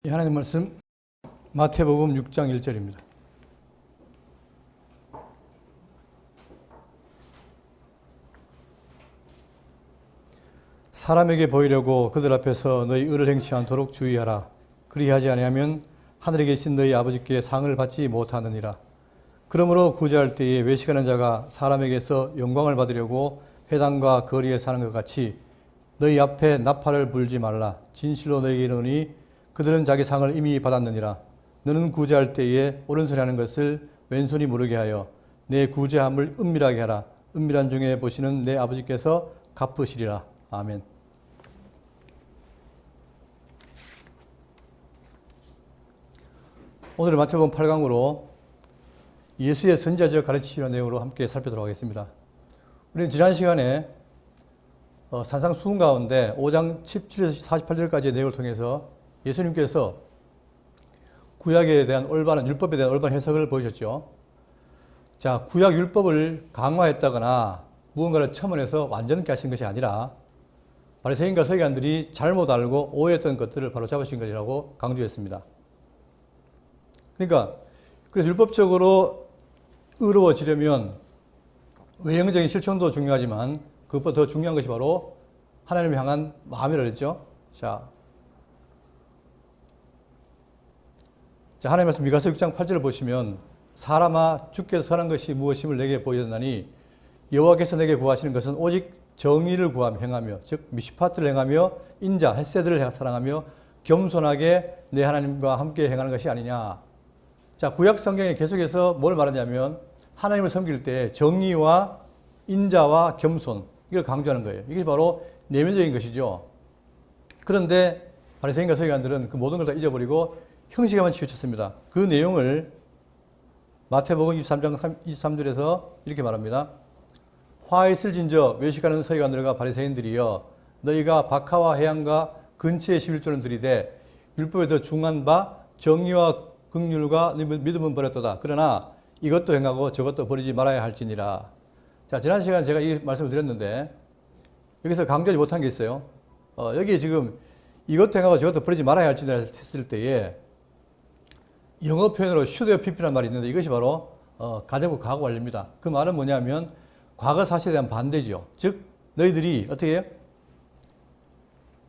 이 하나님 말씀 마태복음 6장 1절입니다. 사람에게 보이려고 그들 앞에서 너희 의를 행치 않도록 주의하라. 그리하지 아니하면 하늘에 계신 너희 아버지께 상을 받지 못하느니라. 그러므로 구제할 때에 외식하는 자가 사람에게서 영광을 받으려고 회당과 거리에 사는 것 같이 너희 앞에 나팔을 불지 말라. 진실로 너희에게 이르노니 그들은 자기 상을 이미 받았느니라. 너는 구제할 때에 옳은소리 하는 것을 왼손이 모르게 하여 내 구제함을 은밀하게 하라. 은밀한 중에 보시는 내 아버지께서 갚으시리라. 아멘. 오늘 마태복음 8강으로 예수의 선지자적 가르치시는 내용으로 함께 살펴보도록 하겠습니다. 우리는 지난 시간에 산상수훈 가운데 5장 17에서 48절까지의 내용을 통해서 예수님께서 구약에 대한 올바른, 율법에 대한 올바른 해석을 보여주셨죠. 자, 구약 율법을 강화했다거나 무언가를 첨언해서 완전케 하신 것이 아니라 바리새인과 서기관들이 잘못 알고 오해했던 것들을 바로 잡으신 것이라고 강조했습니다. 그러니까 그래서 율법적으로 의로워지려면 외형적인 실천도 중요하지만 그것보다 더 중요한 것이 바로 하나님을 향한 마음이라고 했죠. 자, 하나님 말씀 미가서 6장 8절을 보시면 사람아 주께서 선한 것이 무엇임을 내게 보여줬나니 여호와께서 내게 구하시는 것은 오직 정의를 행하며 즉 미시파트를 행하며 인자 헤세드를 사랑하며 겸손하게 내 하나님과 함께 행하는 것이 아니냐. 자, 구약 성경에 계속해서 뭘 말하냐면 하나님을 섬길 때 정의와 인자와 겸손 이걸 강조하는 거예요. 이게 바로 내면적인 것이죠. 그런데 바리새인과 서기관들은 그 모든 걸 다 잊어버리고 형식에만 치우쳤습니다. 그 내용을 마태복음 23장 23절에서 이렇게 말합니다. 화 있을진저 외식하는 서기관들과 바리새인들이여 너희가 박하와 해양과 근처의 11조는 들이되 율법에 더 중한 바 정의와 긍휼과 믿음은 버렸도다. 그러나 이것도 행하고 저것도 버리지 말아야 할지니라. 자, 지난 시간에 제가 이 말씀을 드렸는데 여기서 강조하지 못한 게 있어요. 여기 지금 이것도 행하고 저것도 버리지 말아야 할지니라 했을 때에 영어 표현으로 should have pp라는 말이 있는데 이것이 바로 가정부 과거 완료입니다. 그 말은 뭐냐면 과거 사실에 대한 반대죠. 즉 너희들이 어떻게 해요?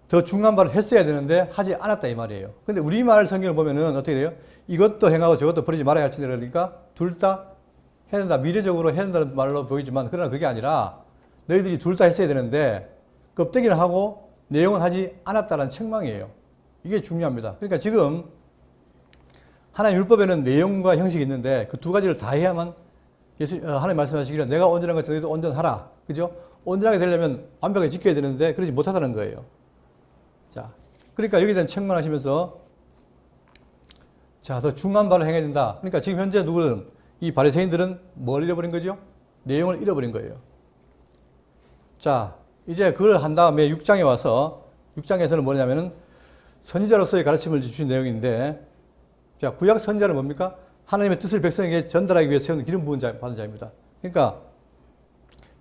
더 중요한 말을 했어야 되는데 하지 않았다 이 말이에요. 근데 우리말 성경을 보면은 어떻게 돼요? 이것도 행하고 저것도 버리지 말아야 할지니 그러니까 둘 다 해야 된다. 미래적으로 해야 된다는 말로 보이지만 그러나 그게 아니라 너희들이 둘 다 했어야 되는데 껍데기는 하고 내용은 하지 않았다는 책망이에요. 이게 중요합니다. 그러니까 지금 하나님 율법에는 내용과 형식이 있는데 그 두 가지를 다 해야만 하나님 말씀하시기를 내가 온전한 것 너희도 온전하라. 그죠? 온전하게 되려면 완벽하게 지켜야 되는데 그러지 못하다는 거예요. 자, 그러니까 여기에 대한 책망하시면서 자, 더 중요한 바를 행해야 된다. 그러니까 지금 현재 누구든 이 바리새인들은 뭘 잃어버린 거죠? 내용을 잃어버린 거예요. 자, 이제 그걸 한 다음에 6장에 와서 6장에서는 뭐냐면은 선지자로서의 가르침을 주신 내용인데 자, 구약 선지자는 뭡니까? 하나님의 뜻을 백성에게 전달하기 위해 세우는 기름 부은 받은 자입니다. 그러니까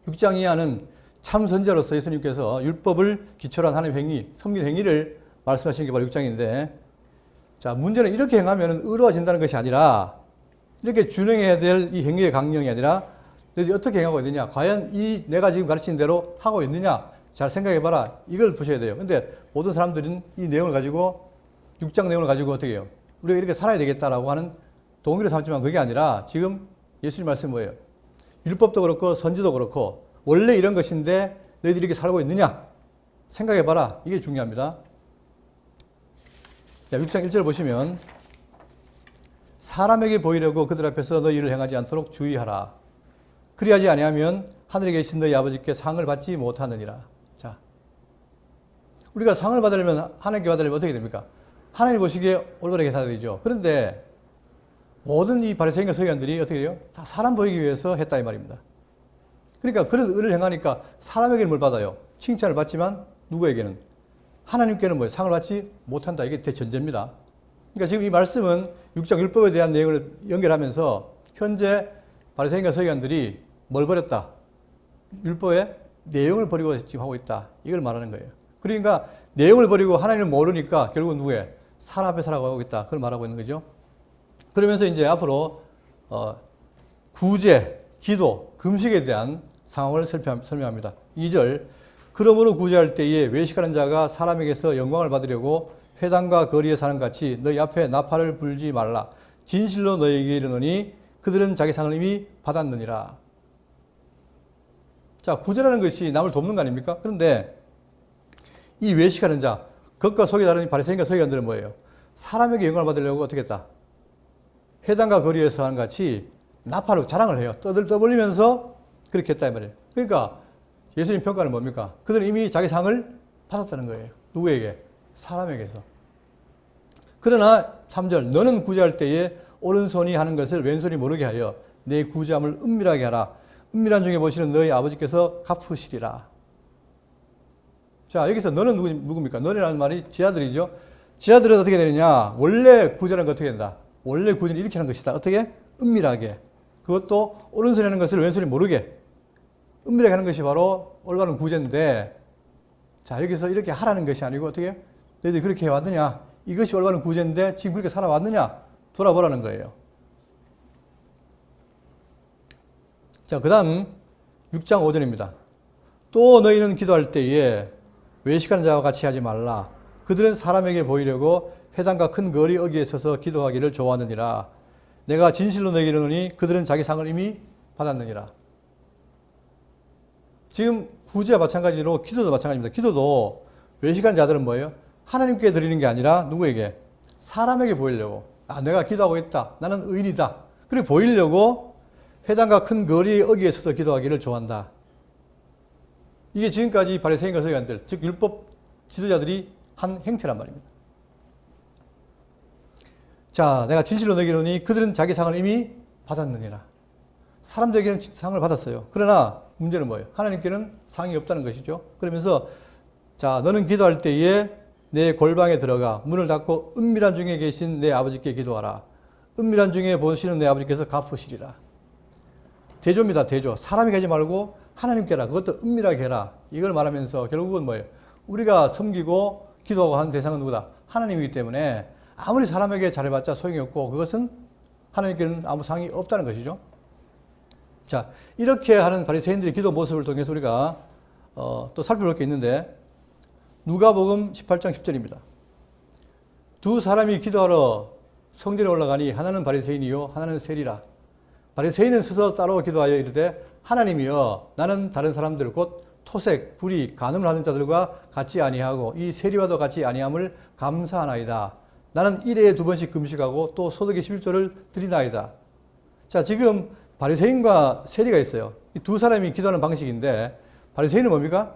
6장 이하는 참 선지자로서 예수님께서 율법을 기초로 한 하나님의 행위, 섬긴 행위를 말씀하신 게 바로 6장인데 자, 문제는 이렇게 행하면 의로워진다는 것이 아니라 이렇게 준행해야 될 이 행위의 강령이 아니라 너희들이 어떻게 행하고 있느냐, 과연 이 내가 지금 가르친 대로 하고 있느냐 잘 생각해봐라. 이걸 보셔야 돼요. 근데 모든 사람들은 이 내용을 가지고 6장 내용을 가지고 어떻게 해요? 우리가 이렇게 살아야 되겠다라고 하는 동의를 삼지만 그게 아니라 지금 예수님 말씀이 뭐예요? 율법도 그렇고 선지도 그렇고 원래 이런 것인데 너희들이 이렇게 살고 있느냐 생각해봐라. 이게 중요합니다. 자, 6장 1절 보시면 사람에게 보이려고 그들 앞에서 너희 일을 행하지 않도록 주의하라. 그리하지 아니하면 하늘에 계신 너희 아버지께 상을 받지 못하느니라. 자, 우리가 상을 받으려면 하나님께 받으려면 어떻게 됩니까? 하나님 보시기에 올바르게 살아야 되죠. 그런데 모든 이 바리새인과 서기관들이 어떻게 해요? 다 사람 보이기 위해서 했다 이 말입니다. 그러니까 그런 의를 행하니까 사람에게는 뭘 받아요? 칭찬을 받지만 누구에게는? 하나님께는 뭐예요? 상을 받지 못한다. 이게 대전제입니다. 그러니까 지금 이 말씀은 6장 율법에 대한 내용을 연결하면서 현재 바리새인과 서기관들이 뭘 버렸다? 율법의 내용을 버리고 지금 하고 있다. 이걸 말하는 거예요. 그러니까 내용을 버리고 하나님을 모르니까 결국은 누구예요? 사람 앞에 살아가고 있다. 그걸 말하고 있는 거죠. 그러면서 이제 앞으로 구제, 기도, 금식에 대한 상황을 설명합니다. 2절, 그러므로 구제할 때에 외식하는 자가 사람에게서 영광을 받으려고 회당과 거리에 사는 같이 너희 앞에 나팔을 불지 말라. 진실로 너희에게 이르노니 그들은 자기 상을 이미 받았느니라. 자, 구제라는 것이 남을 돕는 거 아닙니까? 그런데 이 외식하는 자, 겉과 속이 다른 바리새인과 서기관들은 뭐예요? 사람에게 영광을 받으려고 어떻게 했다? 회당과 거리에서 하는 같이 나팔로 자랑을 해요. 떠벌리면서 그렇게 했다 이 말이에요. 그러니까 예수님 평가는 뭡니까? 그들은 이미 자기 상을 받았다는 거예요. 누구에게? 사람에게서. 그러나 3절, 너는 구제할 때에 오른손이 하는 것을 왼손이 모르게 하여 내 구제함을 은밀하게 하라. 은밀한 중에 보시는 너희 아버지께서 갚으시리라. 자, 여기서 너는 누굽니까? 너네라는 말이 제 아들이죠. 제 아들은 어떻게 되느냐? 원래 구제라는 건 어떻게 된다? 원래 구제는 이렇게 하는 것이다. 어떻게? 은밀하게. 그것도 오른손이 하는 것을 왼손이 모르게. 은밀하게 하는 것이 바로 올바른 구제인데, 자, 여기서 이렇게 하라는 것이 아니고 어떻게? 너희들이 그렇게 해왔느냐? 이것이 올바른 구제인데 지금 그렇게 살아왔느냐? 돌아보라는 거예요. 자, 그 다음 6장 5절입니다. 또 너희는 기도할 때에 외식하는 자와 같이 하지 말라. 그들은 사람에게 보이려고 회당과 큰 거리 어귀에 서서 기도하기를 좋아하느니라. 내가 진실로 너희에게 이르노니 그들은 자기 상을 이미 받았느니라. 지금 구제와 마찬가지로 기도도 마찬가지입니다. 기도도 외식한 자들은 뭐예요? 하나님께 드리는 게 아니라 누구에게? 사람에게 보이려고. 아, 내가 기도하고 있다. 나는 의인이다. 그리고 보이려고 회당과 큰 거리 어귀에 서서 기도하기를 좋아한다. 이게 지금까지 바리새인과 서기관들, 즉 율법 지도자들이 한 행태란 말입니다. 자, 내가 진실로 너희에게 이르노니 그들은 자기 상을 이미 받았느니라. 사람들에게는 상을 받았어요. 그러나 문제는 뭐예요? 하나님께는 상이 없다는 것이죠. 그러면서 자, 너는 기도할 때에 내 골방에 들어가 문을 닫고 은밀한 중에 계신 내 아버지께 기도하라. 은밀한 중에 보시는 내 아버지께서 갚으시리라. 대조입니다. 대조. 사람에게 하지 말고 하나님께 하라. 그것도 은밀하게 해라. 이걸 말하면서 결국은 뭐예요? 우리가 섬기고 기도하고 하는 대상은 누구다? 하나님이기 때문에 아무리 사람에게 잘해봤자 소용이 없고 그것은 하나님께는 아무 상이 없다는 것이죠. 자, 이렇게 하는 바리새인들의 기도 모습을 통해서 우리가 또 살펴볼 게 있는데 누가복음 18장 10절입니다. 두 사람이 기도하러 성전에 올라가니 하나는 바리새인이요 하나는 세리라. 바리새인은 서서 따로 기도하여 이르되 하나님이여 나는 다른 사람들 곧 토색, 불의, 간음을 하는 자들과 같이 아니하고 이 세리와도 같이 아니함을 감사하나이다. 나는 일회에 2번씩 금식하고 또 소득의 11조를 드리나이다. 자, 지금 바리새인과 세리가 있어요. 이 두 사람이 기도하는 방식인데 바리새인은 뭡니까?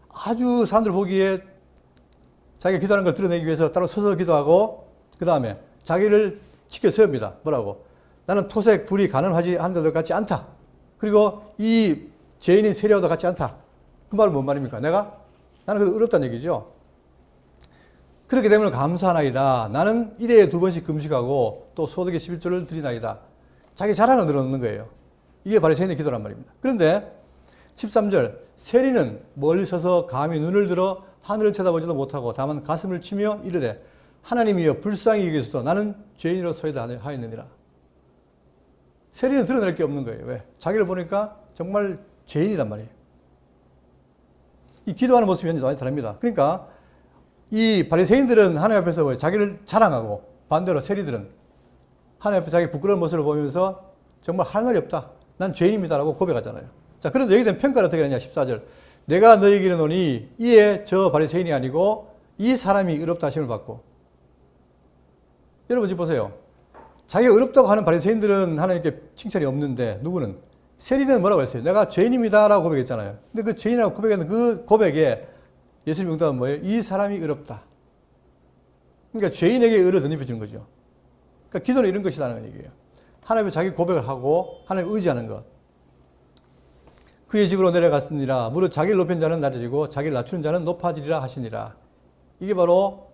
아주 사람들 보기에 자기가 기도하는 걸 드러내기 위해서 따로 서서 기도하고 그 다음에 자기를 지켜 세웁니다. 뭐라고? 나는 토색, 불의, 간음하지 하는 자들 같지 않다. 그리고 이 죄인인 세리와도 같지 않다. 그 말은 뭔 말입니까? 나는 어렵다는 얘기죠. 그렇게 되면 감사하나이다. 나는 1회에 2번씩 금식하고 또 소득의 11조를 드리나이다. 자기 자랑을 늘어놓는 거예요. 이게 바리새인의 기도란 말입니다. 그런데 13절 세리는 멀리 서서 감히 눈을 들어 하늘을 쳐다보지도 못하고 다만 가슴을 치며 이르되 하나님이여 불쌍히 여기소서 나는 죄인으로소이다 하였느니라. 세리는 드러낼 게 없는 거예요. 왜? 자기를 보니까 정말 죄인이란 말이에요. 이 기도하는 모습이 완전히 다릅니다. 그러니까 이 바리새인들은 하나님 앞에서 자기를 자랑하고 반대로 세리들은 하나님 앞에 자기 부끄러운 모습을 보면서 정말 할 말이 없다. 난 죄인입니다라고 고백하잖아요. 자, 그런데 여기 된 평가를 어떻게 하느냐 14절 내가 너희에게 이르노니 이에 저 바리새인이 아니고 이 사람이 의롭다 하심을 받고. 여러분 지금 보세요. 자기가 의롭다고 하는 바리새인들은 하나님께 칭찬이 없는데 누구는? 세리는 뭐라고 했어요? 내가 죄인입니다라고 고백했잖아요. 근데 그 죄인이라고 고백했는 그 고백에 예수님 응답은 뭐예요? 이 사람이 의롭다. 그러니까 죄인에게 의를 덧입혀 주는 거죠. 그러니까 기도는 이런 것이라는 얘기예요. 하나님의 자기 고백을 하고 하나님 의지하는 것. 그의 집으로 내려갔으니라. 무릇 자기를 높인 자는 낮아지고 자기를 낮추는 자는 높아지리라 하시니라. 이게 바로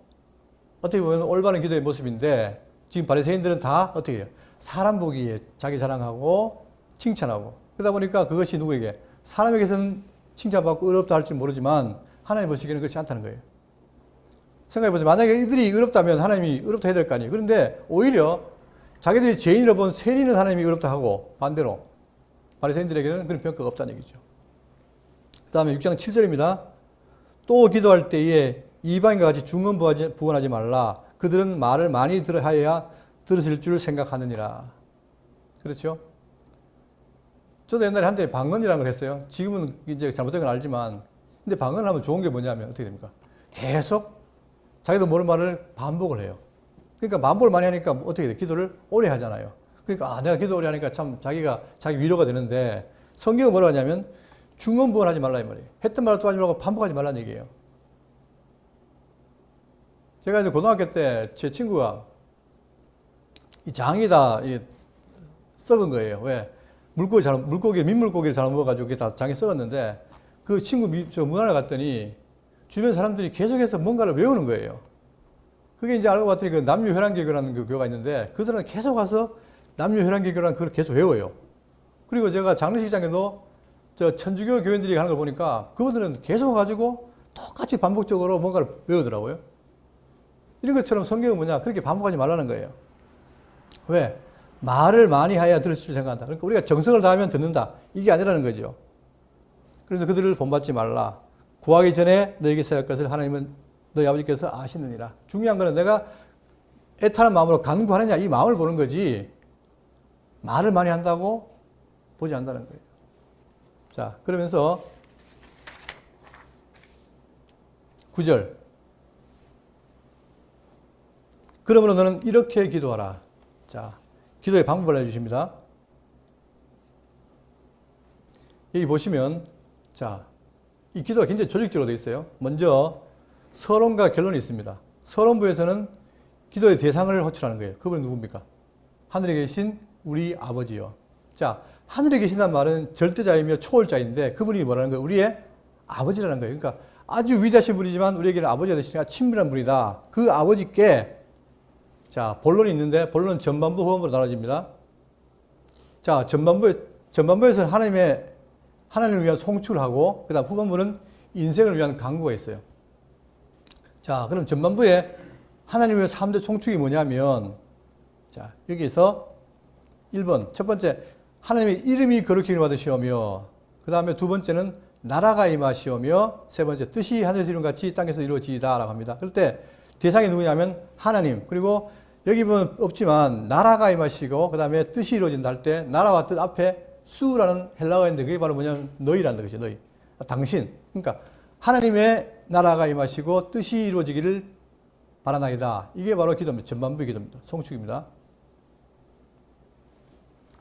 어떻게 보면 올바른 기도의 모습인데 지금 바리새인들은 다 어떻게 해요? 사람 보기에 자기 자랑하고 칭찬하고 그러다 보니까 그것이 누구에게? 사람에게서는 칭찬받고 의롭다 할지 모르지만 하나님 보시기에는 그렇지 않다는 거예요. 생각해보세요. 만약에 이들이 의롭다면 하나님이 의롭다 해야 될 거 아니에요. 그런데 오히려 자기들이 죄인이라 본 세리는 하나님이 의롭다 하고 반대로 바리새인들에게는 그런 평가가 없다는 얘기죠. 그 다음에 6장 7절입니다. 또 기도할 때에 이방인과 같이 중언부언하지 말라. 그들은 말을 많이 들어야 들으실 줄 생각하느니라. 그렇죠? 저도 옛날에 한때 방언이라는 걸 했어요. 지금은 이제 잘못된 건 알지만, 근데 방언을 하면 좋은 게 뭐냐면 어떻게 됩니까? 계속 자기도 모르는 말을 반복을 해요. 그러니까 반복을 많이 하니까 어떻게 돼? 기도를 오래 하잖아요. 그러니까 내가 기도 오래 하니까 참 자기 위로가 되는데, 성경은 뭐라고 하냐면 중언부언하지 말라 이 말이에요. 했던 말을 또 하지 말고 반복하지 말라는 얘기예요. 제가 이제 고등학교 때 제 친구가 이 장이 다 썩은 거예요. 왜? 민물고기를 잘못 먹어가지고 그게 다 장이 썩었는데, 그 친구 저 문화를 갔더니 주변 사람들이 계속해서 뭔가를 외우는 거예요. 그게 이제 알고 봤더니 그 남유혈안개교라는 그 교가 있는데, 그들은 계속 와서 남유혈안개교라는 그걸 계속 외워요. 그리고 제가 장례식장에도 저 천주교 교인들이 하는 걸 보니까 그분들은 계속 가지고 똑같이 반복적으로 뭔가를 외우더라고요. 이런 것처럼 성경은 뭐냐? 그렇게 반복하지 말라는 거예요. 왜? 말을 많이 해야 들을 줄 생각한다. 그러니까 우리가 정성을 다하면 듣는다. 이게 아니라는 거죠. 그래서 그들을 본받지 말라. 구하기 전에 너에게 써야 할 것을 하나님은 너희 아버지께서 아시느니라. 중요한 거는 내가 애타는 마음으로 간구하느냐 이 마음을 보는 거지, 말을 많이 한다고 보지 않는다는 거예요. 자, 그러면서 9절. 그러므로 너는 이렇게 기도하라. 자, 기도의 방법을 알려주십니다. 여기 보시면, 자, 이 기도가 굉장히 조직적으로 되어 있어요. 먼저 서론과 결론이 있습니다. 서론부에서는 기도의 대상을 호출하는 거예요. 그분은 누굽니까? 하늘에 계신 우리 아버지요. 자, 하늘에 계신다는 말은 절대자이며 초월자인데, 그분이 뭐라는 거예요? 우리의 아버지라는 거예요. 그러니까 아주 위대하신 분이지만 우리에게는 아버지가 되시니까 친밀한 분이다. 그 아버지께, 자, 본론이 있는데, 본론은 전반부, 후반부로 나눠집니다. 자, 전반부에서는 하나님을 위한 송축을 하고, 그 다음 후반부는 인생을 위한 간구가 있어요. 자, 그럼 전반부에 하나님을 위한 3대 송축이 뭐냐면, 자, 여기에서 1번, 첫 번째, 하나님의 이름이 거룩히 받으시오며, 그 다음에 두 번째는 나라가 임하시오며, 세 번째, 뜻이 하늘에서 이룬 같이 땅에서 이루어지이다 라고 합니다. 그럴 때 대상이 누구냐면 하나님, 그리고 여기 보면 없지만 나라가 임하시고, 그 다음에 뜻이 이루어진다 할 때 나라와 뜻 앞에 수라는 헬라어가 있는데, 그게 바로 뭐냐면 너희라는 것이죠. 너희. 당신. 그러니까 하나님의 나라가 임하시고 뜻이 이루어지기를 바라나이다. 이게 바로 기도입니다. 전반부의 기도입니다. 송축입니다.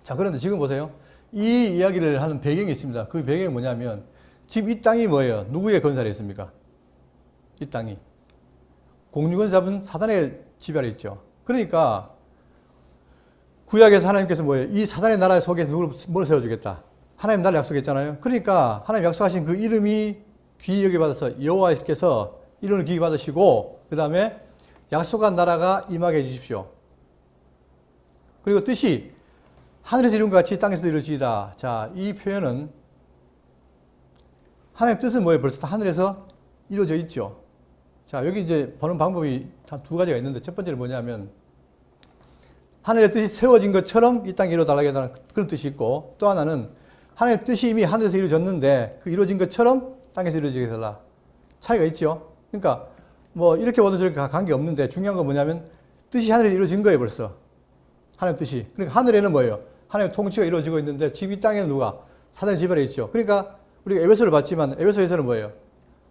자, 그런데 지금 보세요. 이 이야기를 하는 배경이 있습니다. 그 배경이 뭐냐면, 지금 이 땅이 뭐예요? 누구의 건설에 있습니까? 이 땅이. 공유권 잡은 사단의 지배 아래 있죠. 그러니까 구약에서 하나님께서 뭐예요? 이 사단의 나라 속에서 뭘 세워주겠다. 하나님 나라를 약속했잖아요. 그러니까 하나님 약속하신 그 이름이 귀히 여겨받아서 여호와께서 이름을 귀히 받으시고, 그 다음에 약속한 나라가 임하게 해주십시오. 그리고 뜻이 하늘에서 이룬 것 같이 땅에서도 이루어지이다. 자, 이 표현은 하나님의 뜻은 뭐예요? 벌써 하늘에서 이루어져 있죠. 자, 여기 이제 보는 방법이 한 두 가지가 있는데, 첫 번째는 뭐냐면 하늘의 뜻이 세워진 것처럼 이 땅에 이루어달라고 하는 그런 뜻이 있고, 또 하나는 하나님의 뜻이 이미 하늘에서 이루어졌는데 그 이루어진 것처럼 땅에서 이루어지게 해달라. 차이가 있죠. 그러니까 뭐 이렇게 보든 저렇게 관계 없는데, 중요한 건 뭐냐면 뜻이 하늘에서 이루어진 거예요. 벌써 하나님 뜻이. 그러니까 하늘에는 뭐예요? 하나님의 통치가 이루어지고 있는데, 지금 이 땅에는 누가? 사단의 지배에 있죠. 그러니까 우리가 에베소를 봤지만 에베소에서는 뭐예요?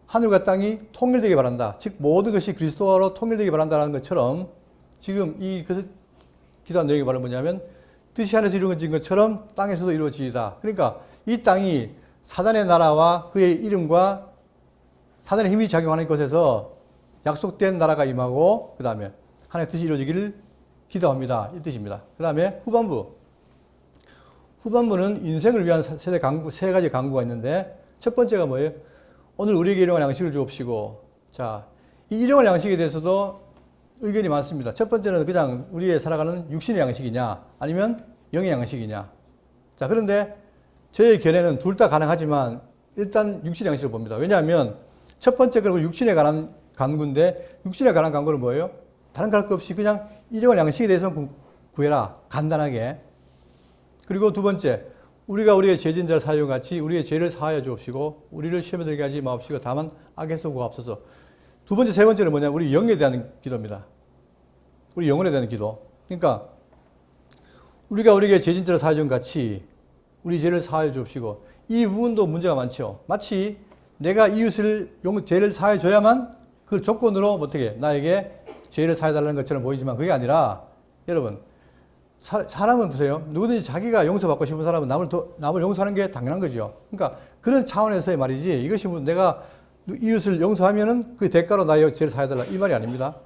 하늘과 땅이 통일되기 바란다. 즉 모든 것이 그리스도로 통일되기 바란다는 것처럼, 지금 이 기도한 내용이 바로 뭐냐면 뜻이 하늘에서 이루어진 것처럼 땅에서도 이루어지이다. 그러니까 이 땅이 사단의 나라와 그의 이름과 사단의 힘이 작용하는 곳에서 약속된 나라가 임하고, 그 다음에 하나님의 뜻이 이루어지기를 기도합니다. 이 뜻입니다. 그 다음에 후반부는 인생을 위한 세 가지 간구가 있는데, 첫 번째가 뭐예요? 오늘 우리에게 일용할 양식을 주옵시고. 자, 이 일용할 양식에 대해서도 의견이 많습니다. 첫 번째는 그냥 우리의 살아가는 육신의 양식이냐, 아니면 영의 양식이냐. 자, 그런데 저의 견해는 둘 다 가능하지만 일단 육신의 양식을 봅니다. 왜냐하면 첫 번째, 그리고 육신에 관한 간구인데 육신에 관한 간구는 뭐예요? 다른 갈 거 없이 그냥 일용할 양식에 대해서 구해라. 간단하게. 그리고 두 번째, 우리가 우리의 죄진 자를 사하여 같이 우리의 죄를 사하여 주옵시고 우리를 시험에 들게 하지 마옵시고 다만 악에서 구하옵소서. 두 번째, 세 번째는 뭐냐? 우리 영에 대한 기도입니다. 우리 영혼에 대한 기도. 그러니까 우리가 우리에게 죄진 자를 사하여 준 같이 우리 죄를 사하여 주옵시고 이 부분도 문제가 많죠. 마치 내가 이웃을 죄를 사하여 줘야만 그 조건으로 어떻게 나에게 죄를 사하여 달라는 것처럼 보이지만 그게 아니라 여러분 사람은 보세요. 누구든지 자기가 용서받고 싶은 사람은 남을 용서하는 게 당연한 거죠. 그러니까 그런 차원에서의 말이지 이것이 내가 이웃을 용서하면은 그 대가로 나의 죄를 사하여 달라 이 말이 아닙니다.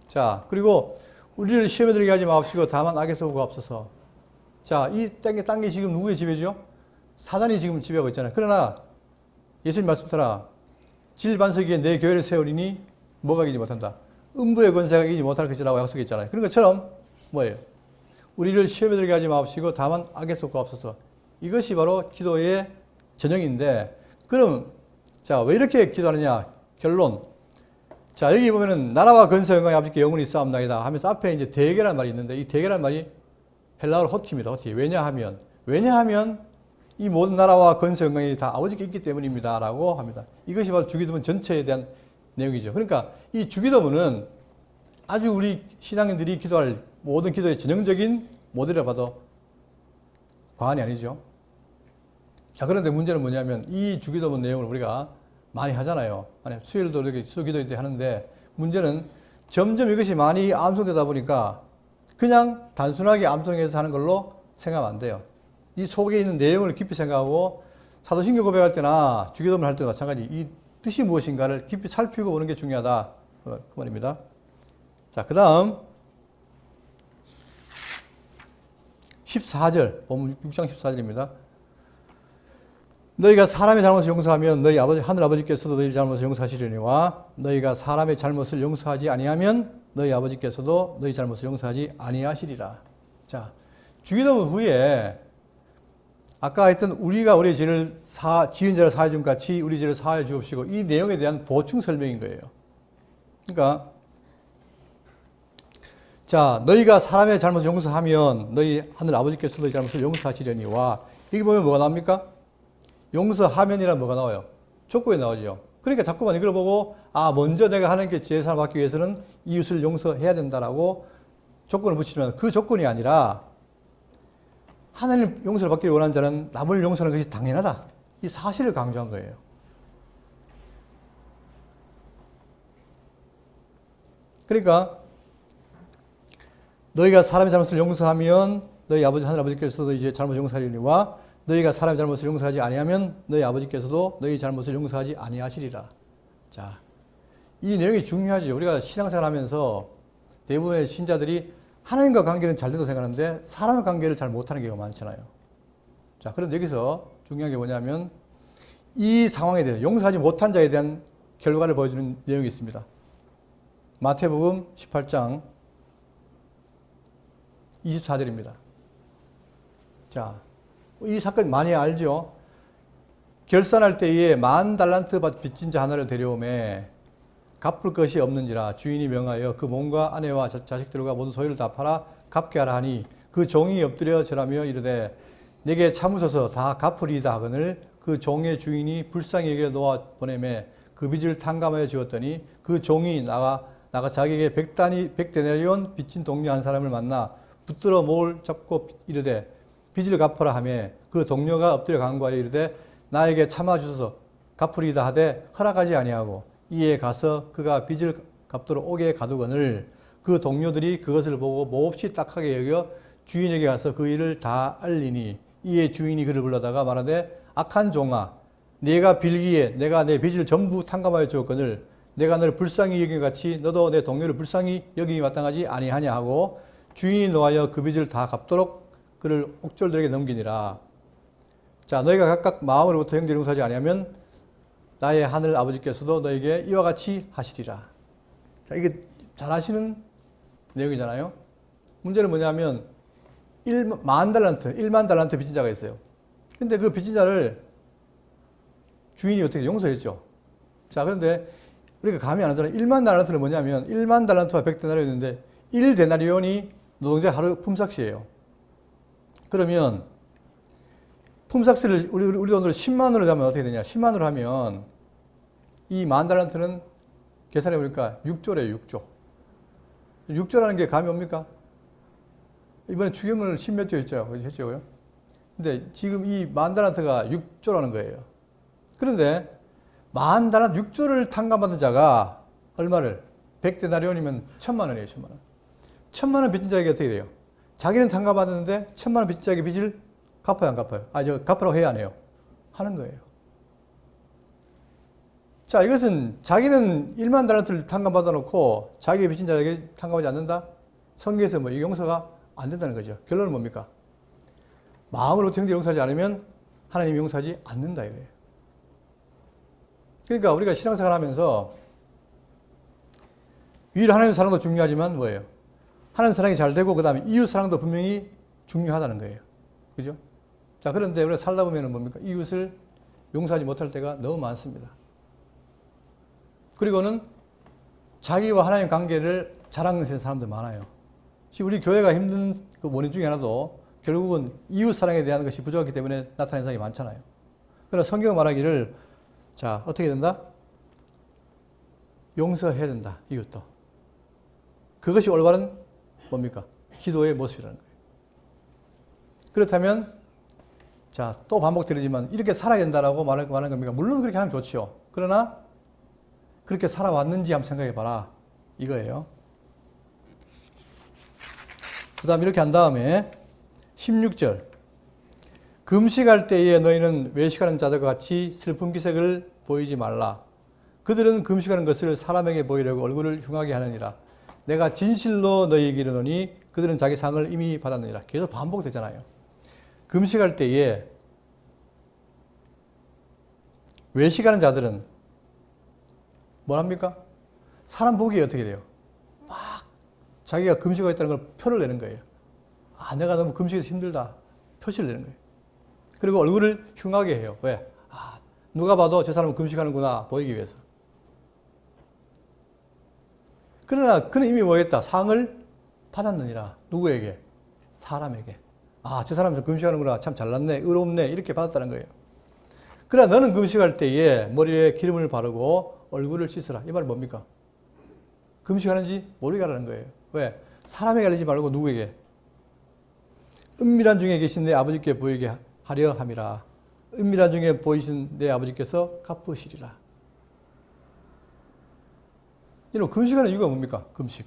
자, 그리고 우리를 시험에 들게 하지 마옵시고 다만 악에서 구하옵소서. 자, 이 땅이 지금 누구의 지배죠? 사단이 지금 지배하고 있잖아요. 그러나 예수님 말씀처럼 진일반석 위에 내 교회를 세우리니 뭐가 이기지 못한다. 음부의 권세가 이기지 못할 것이라고 약속했잖아요. 그런 것처럼 뭐예요? 우리를 시험에 들게 하지 마옵시고 다만 악에서 구하옵소서. 이것이 바로 기도의 전형인데 그럼 자, 왜 이렇게 기도하느냐? 결론. 자, 여기 보면은 나라와 권세 영광이 아버지께 영원히 있사옵나이다 하면서 앞에 이제 대개란 말이 있는데 이 대개란 말이 헬라어로 호티입니다. 호티. 왜냐하면 이 모든 나라와 권세 영광이 다 아버지께 있기 때문입니다. 라고 합니다. 이것이 바로 주기도문 전체에 대한 내용이죠. 그러니까 이 주기도문은 아주 우리 신앙인들이 기도할 모든 기도의 전형적인 모델이라 봐도 과언이 아니죠. 자, 그런데 문제는 뭐냐면 이 주기도문 내용을 우리가 많이 하잖아요. 수요일도 이렇게 수기도 하는데 문제는 점점 이것이 많이 암송되다 보니까 그냥 단순하게 암송해서 하는 걸로 생각하면 안 돼요. 이 속에 있는 내용을 깊이 생각하고 사도신경 고백할 때나 주기도문 할 때도 마찬가지 이 뜻이 무엇인가를 깊이 살피고 보는 게 중요하다. 그 말입니다. 자, 그 다음 14절, 본문 6장 14절입니다. 너희가 사람의 잘못을 용서하면 너희 아버지 하늘 아버지께서도 너희 잘못을 용서하시려니와 너희가 사람의 잘못을 용서하지 아니하면 너희 아버지께서도 너희 잘못을 용서하지 아니하시리라. 자, 주기도문 후에 아까 했던 우리가 우리의 죄를 지은 자를 사하여 준 같이 우리 죄를 사하여 주옵시고 이 내용에 대한 보충 설명인 거예요. 그러니까 자, 너희가 사람의 잘못을 용서하면 너희 하늘 아버지께서 너희 잘못을 용서하시려니와 여기 보면 뭐가 나옵니까? 용서하면이란 뭐가 나와요? 조건이 나오죠. 그러니까 자꾸만 이걸 보고 먼저 내가 하나님께 제사를 받기 위해서는 이웃을 용서해야 된다라고 조건을 붙이지만 그 조건이 아니라 하나님 용서를 받기 원하는 자는 남을 용서하는 것이 당연하다. 이 사실을 강조한 거예요. 그러니까 너희가 사람의 잘못을 용서하면 너희 아버지 하늘 아버지께서도 이제 잘못 용서하리니와 너희가 사람의 잘못을 용서하지 아니하면 너희 아버지께서도 너희 잘못을 용서하지 아니하시리라. 자, 이 내용이 중요하죠. 우리가 신앙생활 하면서 대부분의 신자들이 하나님과 관계는 잘 된다고 생각하는데 사람의 관계를 잘 못하는 경우가 많잖아요. 자, 그런데 여기서 중요한 게 뭐냐면 이 상황에 대해 용서하지 못한 자에 대한 결과를 보여주는 내용이 있습니다. 마태복음 18장 24절입니다. 자, 이 사건 많이 알죠? 결산할 때에 10,000달란트 빚진 자 하나를 데려오매 갚을 것이 없는지라 주인이 명하여 그 몸과 아내와 자식들과 모든 소유를 다 팔아 갚게 하라 하니 그 종이 엎드려 절하며 이르되 내게 참으소서 다 갚으리이다 하거늘 그 종의 주인이 불쌍히 여겨 놓아 보내매 그 빚을 탕감하여 주었더니 그 종이 나가 자기에게 100데나리온 빚진 동료 한 사람을 만나 붙들어 목을 잡고 이르되 빚을 갚으라 하며 그 동료가 엎드려 간구하여 이르되 나에게 참아주소서 갚으리이다 하되 허락하지 아니하고 이에 가서 그가 빚을 갚도록 옥에 가두거늘 그 동료들이 그것을 보고 몹시 딱하게 여겨 주인에게 가서 그 일을 다 알리니 이에 주인이 그를 불러다가 말하되 악한 종아 네가 빌기에 내가 내 빚을 전부 탕감하여 주었거늘 내가 너를 불쌍히 여긴 같이 너도 내 동료를 불쌍히 여김이 마땅하지 아니하냐 하고 주인이 노하여 그 빚을 다 갚도록 그를 옥졸들에게 넘기니라. 자, 너희가 각각 마음으로부터 형제를 용서하지 아니하면 나의 하늘 아버지께서도 너에게 이와 같이 하시리라. 자, 이게 잘 아시는 내용이잖아요. 문제는 뭐냐면 1만 달란트 빚진 자가 있어요. 근데 그 빚진 자를 주인이 어떻게 용서했죠. 자, 그런데 우리가 감이 안 오잖아요. 1만 달란트는 뭐냐면 1만 달란트와 100데나리온인데 1데나리온이 노동자 하루 품삯이에요. 그러면 품삯을 우리 돈으로 10만으로 하면 어떻게 되냐? 10만으로 하면 이 만 달란트는 계산해 보니까 6조래요. 6조. 6조라는 게 감이 옵니까? 이번에 추경을 10몇 조 했죠. 근데 지금 이 만 달란트가 6조라는 거예요. 그런데 만 달란트 6조를 탕감받은 자가 얼마를? 100데나리온이면 1000만 원이에요. 1000만 원. 1000만 원 빚진 자에게 어떻게 돼요? 자기는 탕감받았는데 1000만 원 빚진 자에게 빚을 갚아요, 안 갚아요? 갚으라고 해야 안 해요? 하는 거예요. 자, 이것은 자기는 1만 달란트를 탕감받아 놓고 자기의 빚진 자에게 탕감하지 않는다? 성경에서 뭐 용서가 안 된다는 거죠. 결론은 뭡니까? 마음으로 형제 용서하지 않으면 하나님이 용서하지 않는다 이거예요. 그러니까 우리가 신앙생활 하면서 위로 하나님 사랑도 중요하지만 뭐예요? 하나님 사랑이 잘 되고 그 다음에 이웃 사랑도 분명히 중요하다는 거예요. 그죠? 자, 그런데 우리가 살다 보면 뭡니까? 이웃을 용서하지 못할 때가 너무 많습니다. 그리고는 자기와 하나님 관계를 자랑하는 사람들 많아요. 지금 우리 교회가 힘든 그 원인 중에 하나도 결국은 이웃 사랑에 대한 것이 부족하기 때문에 나타나는 현상이 많잖아요. 그러나 성경은 말하기를 자, 어떻게 된다? 용서해야 된다. 이것도. 그것이 올바른 뭡니까? 기도의 모습이라는 거예요. 그렇다면 자, 또 반복드리지만 이렇게 살아야 된다라고 말하는 겁니까? 물론 그렇게 하면 좋죠. 그러나 그렇게 살아왔는지 한번 생각해 봐라. 이거예요. 그 다음 이렇게 한 다음에 16절. 금식할 때에 너희는 외식하는 자들과 같이 슬픈 기색을 보이지 말라. 그들은 금식하는 것을 사람에게 보이려고 얼굴을 흉하게 하느니라. 내가 진실로 너희에게 이르노니 그들은 자기 상을 이미 받았느니라. 계속 반복되잖아요. 금식할 때에 외식하는 자들은 뭐랍니까? 사람 보기에 어떻게 돼요? 막 자기가 금식하고 있다는 걸 표를 내는 거예요. 아, 내가 너무 금식해서 힘들다. 표시를 내는 거예요. 그리고 얼굴을 흉하게 해요. 왜? 아, 누가 봐도 저 사람은 금식하는구나 보이기 위해서. 그러나 그는 이미 뭐했다? 상을 받았느니라. 누구에게? 사람에게. 아, 저 사람은 금식하는구나. 참 잘났네. 의롭네. 이렇게 받았다는 거예요. 그러나 너는 금식할 때에 머리에 기름을 바르고 얼굴을 씻으라. 이 말은 뭡니까? 금식하는지 모르게 하라는 거예요. 왜? 사람에게 알리지 말고 누구에게? 은밀한 중에 계신 내 아버지께 보이게 하려 함이라. 은밀한 중에 보이신 내 아버지께서 갚으시리라. 이런 금식하는 이유가 뭡니까? 금식.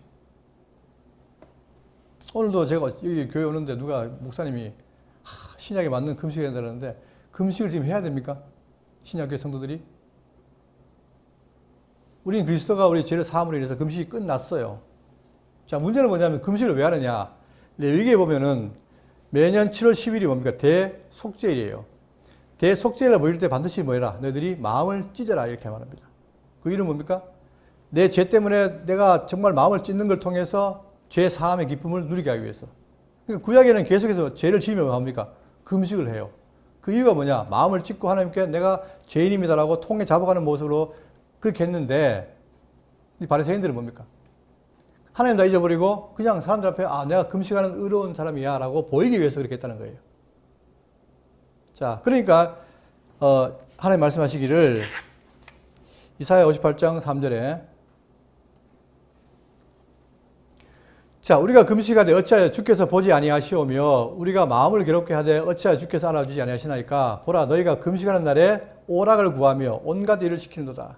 오늘도 제가 여기 교회 오는데 누가 목사님이 신약에 맞는 금식을 해야 되는데 금식을 지금 해야 됩니까? 신약교회 성도들이? 우리는 그리스도가 우리 죄를 사함으로 인해서 금식이 끝났어요. 자, 문제는 뭐냐면 금식을 왜 하느냐? 레위기에 보면은 매년 7월 10일이 뭡니까? 대속죄일이에요. 대속죄일을 모일 때 반드시 뭐해라? 너희들이 마음을 찢어라. 이렇게 말합니다. 그 이유는 뭡니까? 내 죄 때문에 내가 정말 마음을 찢는 걸 통해서 죄 사함의 기쁨을 누리게 하기 위해서. 그러니까 구약에는 계속해서 죄를 지으면 뭡니까? 금식을 해요. 그 이유가 뭐냐? 마음을 찢고 하나님께 내가 죄인입니다라고 통에 잡아가는 모습으로 그렇게 했는데 이 바리새인들은 뭡니까? 하나님 다 잊어버리고 그냥 사람들 앞에 아, 내가 금식하는 의로운 사람이야 라고 보이기 위해서 그렇게 했다는 거예요. 자, 그러니까 하나님 말씀하시기를 이사야 58장 3절에 자, 우리가 금식하되 어찌하여 주께서 보지 아니하시오며 우리가 마음을 괴롭게 하되 어찌하여 주께서 알아주지 아니하시나이까 보라 너희가 금식하는 날에 오락을 구하며 온갖 일을 시키는도다.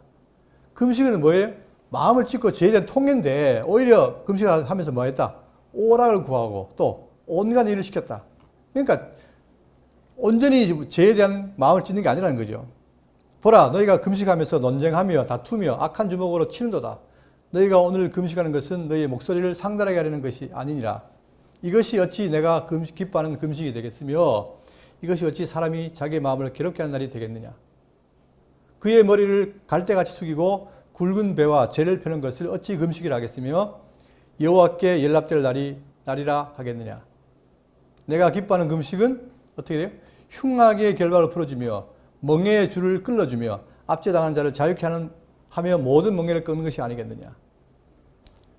금식은 뭐예요? 마음을 찢고 죄에 대한 통해인데 오히려 금식하면서 뭐 했다? 오락을 구하고 또 온갖 일을 시켰다. 그러니까 온전히 죄에 대한 마음을 찢는 게 아니라는 거죠. 보라 너희가 금식하면서 논쟁하며 다투며 악한 주먹으로 치는도다. 너희가 오늘 금식하는 것은 너희의 목소리를 상달하게 하려는 것이 아니니라. 이것이 어찌 내가 기뻐하는 금식이 되겠으며 이것이 어찌 사람이 자기의 마음을 괴롭게 하는 날이 되겠느냐. 그의 머리를 갈대같이 숙이고 굵은 배와 죄를 펴는 것을 어찌 금식이라 하겠으며 여호와께 연락될 날이라 하겠느냐. 내가 기뻐하는 금식은 어떻게 돼요? 흉악의 결박을 풀어주며 멍에의 줄을 끌어주며 압제당하는 자를 자유케 하며 모든 멍에를 끄는 것이 아니겠느냐.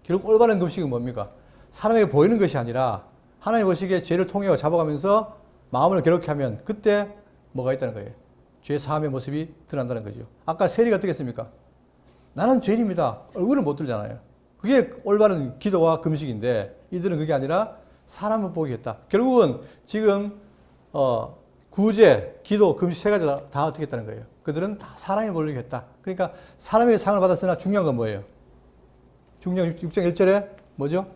결국 올바른 금식은 뭡니까? 사람에게 보이는 것이 아니라 하나님 보시기에 죄를 통해 잡아가면서 마음을 괴롭게 하면 그때 뭐가 있다는 거예요? 죄 사함의 모습이 드러난다는 거죠. 아까 세리가 어떻게 했습니까? 나는 죄인입니다. 얼굴을 못 들잖아요. 그게 올바른 기도와 금식인데 이들은 그게 아니라 사람을 보겠다. 결국은 지금 구제, 기도, 금식 세 가지 다 어떻게 했다는 거예요. 그들은 다 사람이 보려고 했다. 그러니까 사람에게 상을 받았으나 중요한 건 뭐예요? 중요한 6장 1절에 뭐죠?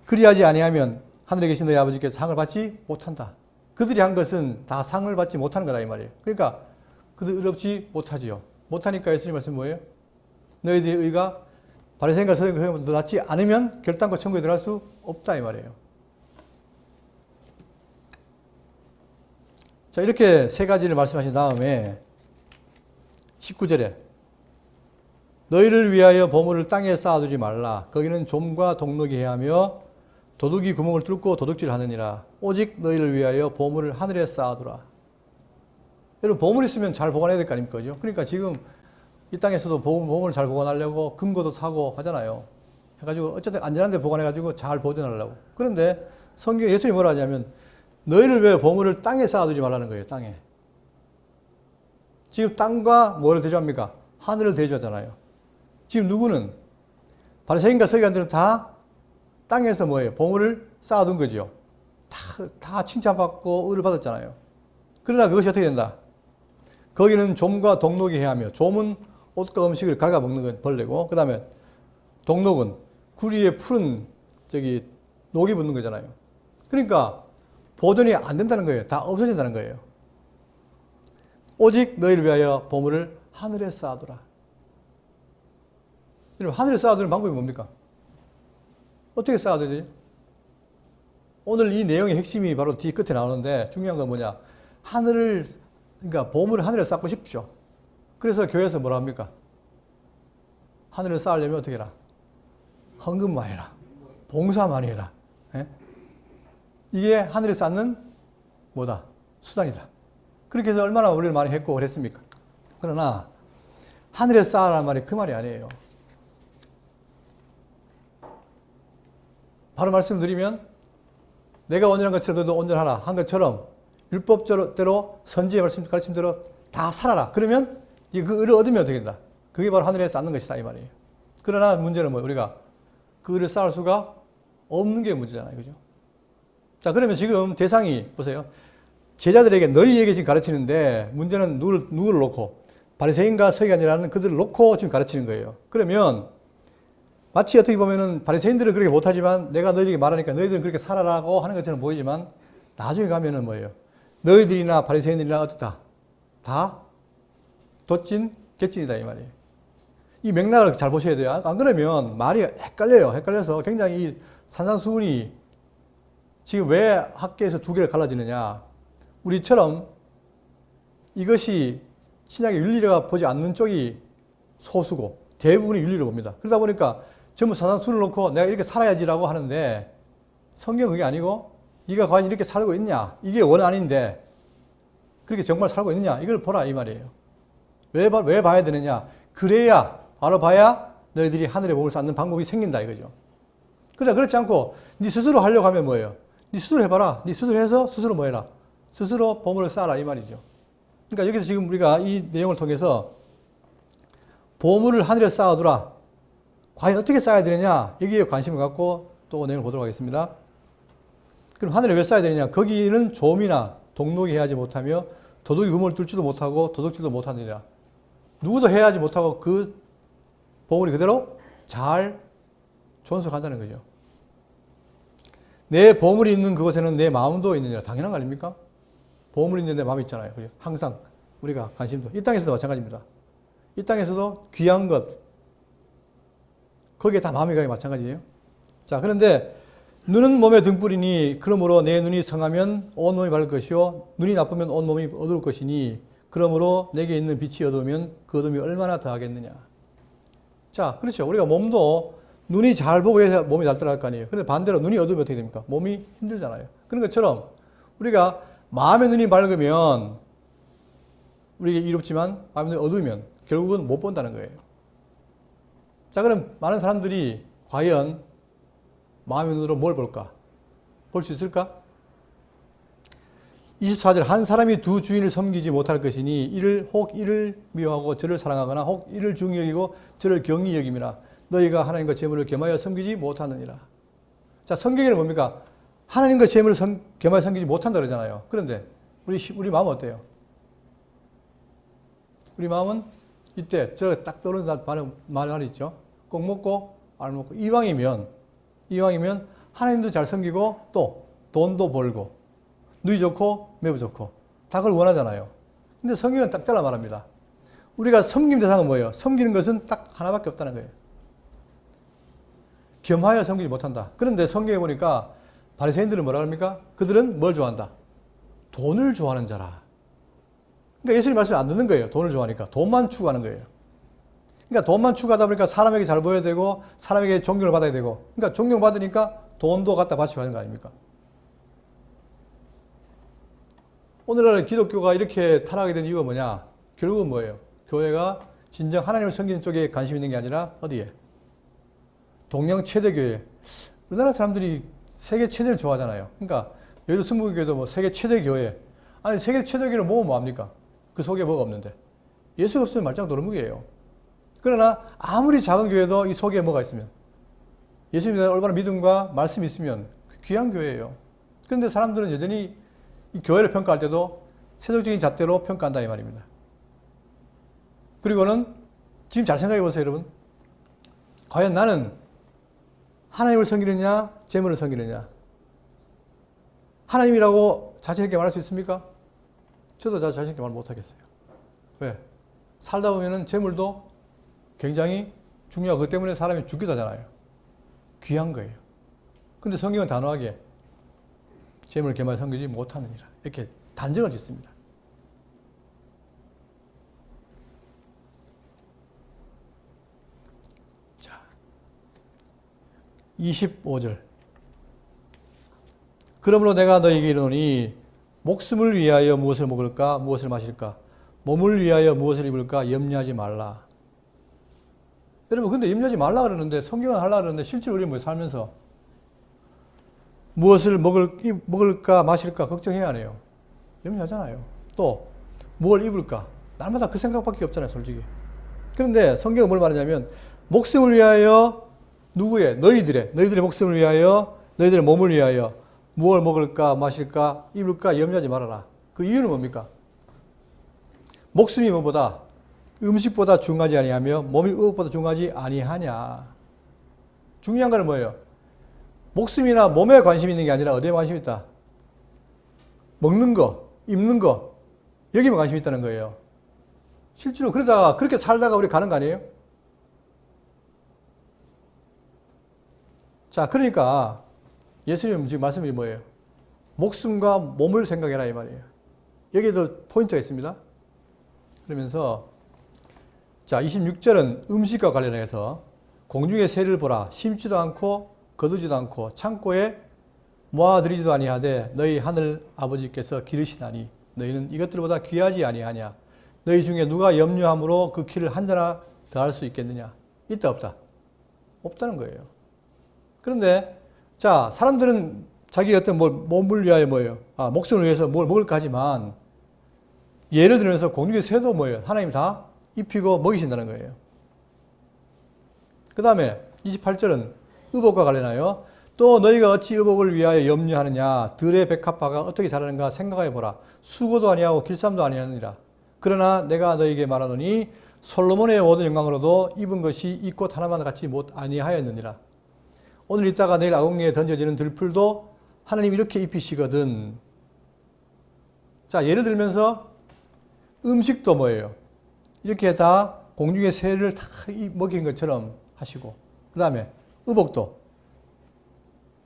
그리하지 아니하면 하늘에 계신 너희 아버지께서 상을 받지 못한다. 그들이 한 것은 다 상을 받지 못하는 거다 이 말이에요. 그러니까 그들 의롭지 못하지요. 못하니까 예수님 말씀 뭐예요? 너희들의 의가 바리새인과 서기관보다 낫지 않으면 결단코 천국에 들어갈 수 없다 이 말이에요. 자, 이렇게 세 가지를 말씀하신 다음에 19절에 너희를 위하여 보물을 땅에 쌓아두지 말라. 거기는 좀과 동록이 해하며 도둑이 구멍을 뚫고 도둑질하느니라. 오직 너희를 위하여 보물을 하늘에 쌓아두라. 여러분 보물 있으면 잘 보관해야 될 거 아닙니까? 그러니까 지금 이 땅에서도 보물을 잘 보관하려고 금고도 사고 하잖아요. 해가지고 어쨌든 안전한 데 보관해가지고 잘 보존하려고. 그런데 성경 예수님이 뭐라 하냐면 너희를 위하여 보물을 땅에 쌓아두지 말라는 거예요. 땅에. 지금 땅과 뭐를 대조합니까? 하늘을 대조하잖아요. 지금 누구는 바리새인과 서기관들은 다 땅에서 뭐예요? 보물을 쌓아둔 거죠. 다 칭찬받고 의를 받았잖아요. 그러나 그것이 어떻게 된다? 거기는 좀과 동록이 해하며 좀은 옷과 음식을 갉아먹는 건 벌레고 그 다음에 동록은 구리에 푸른 녹이 붙는 거잖아요. 그러니까 보존이 안 된다는 거예요. 다 없어진다는 거예요. 오직 너희를 위하여 보물을 하늘에 쌓아두라. 여러분 하늘에 쌓아두는 방법이 뭡니까? 어떻게 쌓아야 되지? 오늘 이 내용의 핵심이 바로 뒤 끝에 나오는데 중요한 건 뭐냐? 그러니까 보물을 하늘에 쌓고 싶죠. 그래서 교회에서 뭐라 합니까? 하늘에 쌓으려면 어떻게 해라? 헌금 많이 해라. 봉사 많이 해라. 예? 이게 하늘에 쌓는 뭐다? 수단이다. 그렇게 해서 얼마나 우리를 많이 했고 그랬습니까? 그러나 하늘에 쌓으라는 말이 그 말이 아니에요. 바로 말씀드리면 내가 온전한 것처럼 너도 온전하라 한 것처럼 율법대로 선지의 가르침대로 다 살아라. 그러면 그 의를 얻으면 어떻게 된다? 그게 바로 하늘에 쌓는 것이다 이 말이에요. 그러나 문제는 뭐예요? 우리가 그 의를 쌓을 수가 없는 게 문제잖아요. 그죠? 자, 그러면 지금 대상이 보세요. 제자들에게 너희에게 지금 가르치는데 문제는 누구를 놓고 바리새인과 서기관이라는 그들을 놓고 지금 가르치는 거예요. 그러면 마치 어떻게 보면은 바리새인들은 그렇게 못하지만 내가 너희에게 말하니까 너희들은 그렇게 살아라고 하는 것처럼 보이지만 나중에 가면은 뭐예요? 너희들이나 바리새인들이나 어떻다? 다 돛진 객진이다 이 말이에요. 이 맥락을 잘 보셔야 돼요. 안 그러면 말이 헷갈려요. 헷갈려서 굉장히 이 산산수훈이 지금 왜 학계에서 두 개를 갈라지느냐. 우리처럼 이것이 신약의 윤리가 보지 않는 쪽이 소수고 대부분이 윤리를 봅니다. 그러다 보니까 전부 산산수훈을 놓고 내가 이렇게 살아야지라고 하는데 성경은 그게 아니고 네가 과연 이렇게 살고 있냐. 이게 원한인데 그렇게 정말 살고 있느냐. 이걸 보라 이 말이에요. 왜 봐야 되느냐. 그래야 바로 봐야 너희들이 하늘에 몸을 쌓는 방법이 생긴다 이거죠. 그러나 그렇지 않고 네 스스로 하려고 하면 뭐예요? 네 스스로 해봐라. 네 스스로 해서 스스로 뭐 해라. 스스로 보물을 쌓아라 이 말이죠. 그러니까 여기서 지금 우리가 이 내용을 통해서 보물을 하늘에 쌓아두라. 과연 어떻게 쌓아야 되느냐. 여기에 관심을 갖고 또 내용을 보도록 하겠습니다. 그럼 하늘에 왜 쌓아야 되느냐. 거기는 좀이나 동록이 해하지 못하며 도둑이 그물을 뚫지도 못하고 도둑질도 못하느니라. 누구도 해하지 못하고 그 보물이 그대로 잘 존속한다는 거죠. 내 보물이 있는 그곳에는 내 마음도 있느니라. 당연한 거 아닙니까? 보물이 있는 내 마음이 있잖아요. 항상 우리가 관심도. 이 땅에서도 마찬가지입니다. 이 땅에서도 귀한 것, 거기에 다 마음이 가기 마찬가지예요. 자, 그런데 눈은 몸의 등불이니 그러므로 내 눈이 성하면 온 몸이 밝을 것이요 눈이 나쁘면 온 몸이 어두울 것이니 그러므로 내게 있는 빛이 어두우면 그 어둠이 얼마나 더하겠느냐. 자, 그렇죠. 우리가 몸도 눈이 잘 보고 해서 몸이 잘 따라갈 거 아니에요. 그런데 반대로 눈이 어두우면 어떻게 됩니까? 몸이 힘들잖아요. 그런 것처럼 우리가 마음의 눈이 밝으면 우리에게 이롭지만 마음의 눈이 어두우면 결국은 못 본다는 거예요. 자, 그럼 많은 사람들이 과연 마음의 눈으로 뭘 볼까? 볼 수 있을까? 24절 한 사람이 두 주인을 섬기지 못할 것이니 이를 미워하고 저를 사랑하거나 혹 이를 중히 여기고 저를 경히 여김이라. 너희가 하나님과 재물을 겸하여 섬기지 못하느니라. 자, 성경에는 뭡니까? 하나님과 재물을 겸하여 섬기지 못한다 그러잖아요. 그런데 우리 마음은 어때요? 우리 마음은 이때 저 딱 떠오르는 말이 있죠. 꼭 먹고 안 먹고 이왕이면 하나님도 잘 섬기고 또 돈도 벌고 누이 좋고 매부 좋고 다 그걸 원하잖아요. 근데 성경은 딱 잘라 말합니다. 우리가 섬김 대상은 뭐예요? 섬기는 것은 딱 하나밖에 없다는 거예요. 겸하여 섬기지 못한다. 그런데 성경에 보니까 바리새인들은 뭐라 합니까? 그들은 뭘 좋아한다? 돈을 좋아하는 자라. 그러니까 예수님 말씀이 안 듣는 거예요. 돈을 좋아하니까. 돈만 추구하는 거예요. 그러니까 돈만 추구하다 보니까 사람에게 잘 보여야 되고 사람에게 존경을 받아야 되고 그러니까 존경받으니까 돈도 갖다 바치고 하는 거 아닙니까? 오늘날 기독교가 이렇게 타락하게 된 이유가 뭐냐? 결국은 뭐예요? 교회가 진정 하나님을 섬기는 쪽에 관심 있는 게 아니라 어디에? 동양 최대 교회. 우리나라 사람들이 세계 최대를 좋아하잖아요. 그러니까 여의도 승부교회도 뭐 세계 최대 교회. 아니 세계 최대 교회를 모으면 뭐합니까? 그 속에 뭐가 없는데. 예수가 없으면 말짱 도루묵이에요. 그러나 아무리 작은 교회도 이 속에 뭐가 있으면 예수님에 대한 올바른 믿음과 말씀이 있으면 귀한 교회예요. 그런데 사람들은 여전히 이 교회를 평가할 때도 세속적인 잣대로 평가한다 이 말입니다. 그리고는 지금 잘 생각해 보세요, 여러분. 과연 나는 하나님을 섬기느냐, 재물을 섬기느냐? 하나님이라고 자신 있게 말할 수 있습니까? 저도 자신 있게 말 못하겠어요. 왜? 살다 보면은 재물도 굉장히 중요하고 그것 때문에 사람이 죽기도 하잖아요. 귀한 거예요. 근데 성경은 단호하게 재물을 겸하여 섬기지 못하느니라. 이렇게 단정을 짓습니다. 자, 25절. 그러므로 내가 너희에게 이르노니 목숨을 위하여 무엇을 먹을까 무엇을 마실까 몸을 위하여 무엇을 입을까 염려하지 말라. 여러분 근데 염려하지 말라 그러는데 성경은 하려고 그러는데 실제로 우리 뭐 살면서 무엇을 먹을까 마실까 걱정해야 하네요. 염려하잖아요. 또 뭘 입을까 날마다 그 생각밖에 없잖아요, 솔직히. 그런데 성경은 뭘 말하냐면 목숨을 위하여 누구의? 너희들의 목숨을 위하여 너희들의 몸을 위하여 무엇을 먹을까 마실까 입을까 염려하지 말아라. 그 이유는 뭡니까? 목숨이 뭐보다 음식보다 중요하지 아니하며 몸이 의복보다 중요하지 아니하냐. 중요한 건 뭐예요? 목숨이나 몸에 관심이 있는 게 아니라 어디에 관심이 있다? 먹는 거, 입는 거 여기만 관심이 있다는 거예요. 실제로 그러다가 그렇게 살다가 우리 가는 거 아니에요? 자, 그러니까 예수님 지금 말씀이 뭐예요? 목숨과 몸을 생각해라 이 말이에요. 여기에도 포인트가 있습니다. 그러면서 자 26절은 음식과 관련해서 공중의 새를 보라. 심지도 않고 거두지도 않고 창고에 모아들이지도 아니하되 너희 하늘 아버지께서 기르시나니 너희는 이것들보다 귀하지 아니하냐. 너희 중에 누가 염려함으로 그 키를 한 자나 더할 수 있겠느냐. 있다 없다? 없다는 거예요. 그런데 자 사람들은 자기 어떤 몸을 위하여 뭐예요? 목숨을 위해서 뭘 먹을까 하지만 예를 들면서 공중의 새도 뭐예요? 하나님 다 입히고 먹이신다는 거예요. 그 다음에 28절은 의복과 관련하여 또 너희가 어찌 의복을 위하여 염려하느냐. 들의 백합화가 어떻게 자라는가 생각해 보라. 수고도 아니하고 길쌈도 아니하느니라. 그러나 내가 너희에게 말하노니 솔로몬의 모든 영광으로도 입은 것이 이 꽃 하나만 같이 못 아니하였느니라. 오늘 있다가 내일 아궁이에 던져지는 들풀도 하나님 이렇게 입히시거든. 자 예를 들면서 음식도 뭐예요? 이렇게 다 공중의 새를 다 먹인 것처럼 하시고 그 다음에 의복도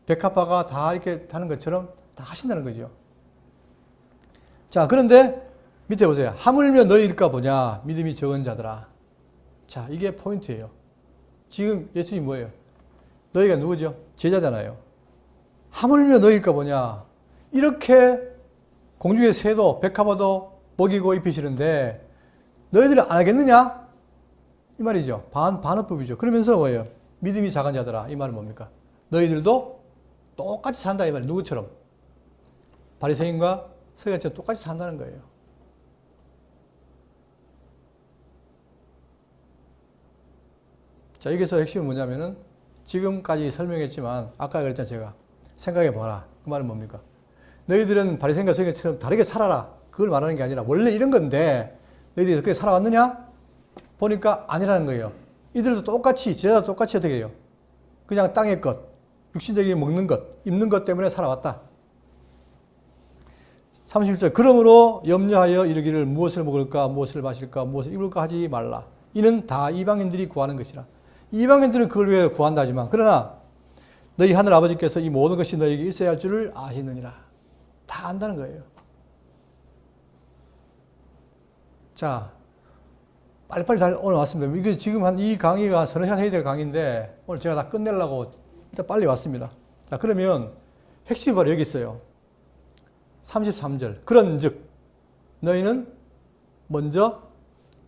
백합화가 다 이렇게 하는 것처럼 다 하신다는 거죠. 자 그런데 밑에 보세요. 하물며 너희일까 보냐 믿음이 적은 자들아. 자 이게 포인트예요. 지금 예수님이 뭐예요? 너희가 누구죠? 제자잖아요. 하물며 너희일까 보냐. 이렇게 공중의 새도 백합화도 먹이고 입히시는데 너희들이 안 하겠느냐? 이 말이죠. 반어법이죠. 그러면서 뭐예요? 믿음이 작은 자들아. 이 말은 뭡니까? 너희들도 똑같이 산다 이 말이에요. 누구처럼? 바리새인과 서기관처럼 똑같이 산다는 거예요. 자, 여기서 핵심은 뭐냐면은 지금까지 설명했지만 아까 그랬잖아요. 제가 생각해봐라. 그 말은 뭡니까? 너희들은 바리새인과 서기관처럼 다르게 살아라. 그걸 말하는 게 아니라 원래 이런 건데 너희들이 그렇게 살아왔느냐? 보니까 아니라는 거예요. 이들도 똑같이 제자도 똑같이 어떻게 해요? 그냥 땅의 것, 육신적인 먹는 것, 입는 것 때문에 살아왔다. 31절 그러므로 염려하여 이르기를 무엇을 먹을까 무엇을 마실까 무엇을 입을까 하지 말라. 이는 다 이방인들이 구하는 것이라. 이방인들은 그걸 위해 구한다 하지만 그러나 너희 하늘 아버지께서 이 모든 것이 너에게 있어야 할 줄을 아시느니라. 다 안다는 거예요. 자, 빨리빨리 오늘 왔습니다. 이게 지금 이 강의가 서너 시간 해야 될 강의인데 오늘 제가 다 끝내려고 일단 빨리 왔습니다. 자, 그러면 핵심이 바로 여기 있어요. 33절 그런즉 너희는 먼저